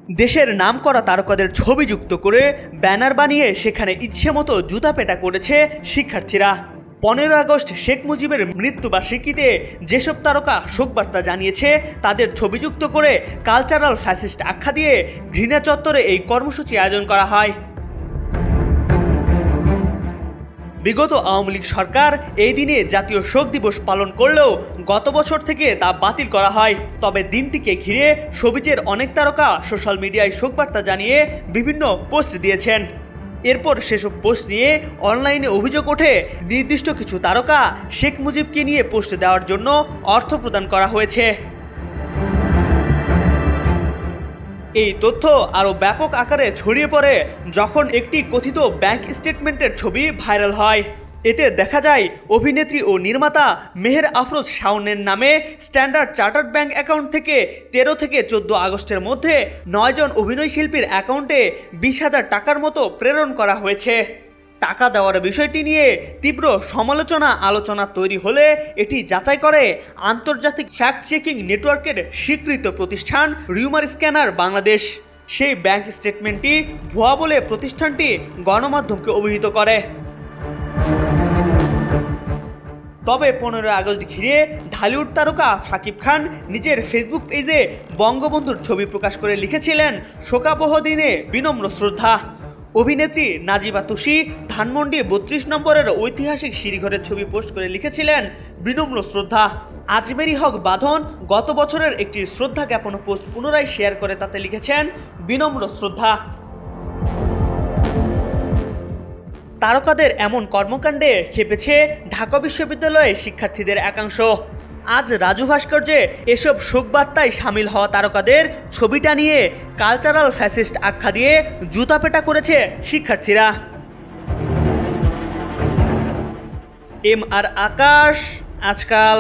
দেশের নামকরা তারকাদের ছবি যুক্ত করে ব্যানার বানিয়ে সেখানে ইচ্ছেমতো জুতা পেটা করেছে শিক্ষার্থীরা। 15 আগস্ট শেখ মুজিবের মৃত্যুবার্ষিকীতে যেসব তারকা শোকবার্তা জানিয়েছে তাদের ছবিযুক্ত করে কালচারাল ফ্যাসিস্ট আখ্যা দিয়ে ঘৃণা চত্বরে এই কর্মসূচি আয়োজন করা হয়। বিগত আওয়ামী লীগ সরকার এই দিনে জাতীয় শোক দিবস পালন করলেও গত বছর থেকে তা বাতিল করা হয়। তবে দিনটিকে ঘিরে শোবিজের অনেক তারকা সোশ্যাল মিডিয়ায় শোকবার্তা জানিয়ে বিভিন্ন পোস্ট দিয়েছেন। এরপর সেসব পোস্ট নিয়ে অনলাইনে অভিযোগ ওঠে নির্দিষ্ট কিছু তারকা শেখ মুজিবকে নিয়ে পোস্ট দেওয়ার জন্য অর্থ প্রদান করা হয়েছে। এই তথ্য আরও ব্যাপক আকারে ছড়িয়ে পড়ে যখন একটি কথিত ব্যাংক স্টেটমেন্টের ছবি ভাইরাল হয়। এতে দেখা যায় অভিনেত্রী ও নির্মাতা মেহের আফরোজ শাওনের নামে স্ট্যান্ডার্ড চার্টার্ড ব্যাংক অ্যাকাউন্ট থেকে 13 থেকে 14 আগস্টের মধ্যে 9 জন অভিনয়শিল্পীর অ্যাকাউন্টে 20,000 টাকার মতো প্রেরণ করা হয়েছে। টাকা দেওয়ার বিষয়টি নিয়ে তীব্র আলোচনা তৈরি হলে এটি যাচাই করে আন্তর্জাতিক ফ্যাক্ট চেকিং নেটওয়ার্কের স্বীকৃত প্রতিষ্ঠান রিউমার স্ক্যানার বাংলাদেশ। সেই ব্যাংক স্টেটমেন্টটি ভুয়া বলে প্রতিষ্ঠানটি গণমাধ্যমকে অভিহিত করে। তবে 15 আগস্ট ঘিরে ঢালিউড তারকা শাকিব খান নিজের ফেসবুক পেজে বঙ্গবন্ধুর ছবি প্রকাশ করে লিখেছিলেন, শোকাবহ দিনে বিনম্র শ্রদ্ধা। অভিনেত্রী নাজিবা তুষি ধানমন্ডি 32 নম্বরের ঐতিহাসিক সিঁড়িঘরের ছবি পোস্ট করে লিখেছিলেন, বিনম্র শ্রদ্ধা। আজমেরি হক বাঁধন গত বছরের একটি শ্রদ্ধা জ্ঞাপন পোস্ট পুনরায় শেয়ার করে তাতে লিখেছেন, বিনম্র শ্রদ্ধা। তারকাদের এমন কর্মকাণ্ডে খেপেছে ঢাকা বিশ্ববিদ্যালয়ের শিক্ষার্থীদের একাংশ। আজ রাজু ভাস্কর্যে এসব শোকবার্তায় সামিল হওয়া তারকাদের ছবিটা নিয়ে কালচারাল ফ্যাসিস্ট আখ্যা দিয়ে জুতাপেটা করেছে শিক্ষার্থীরা। MR আকাশ, আজকাল।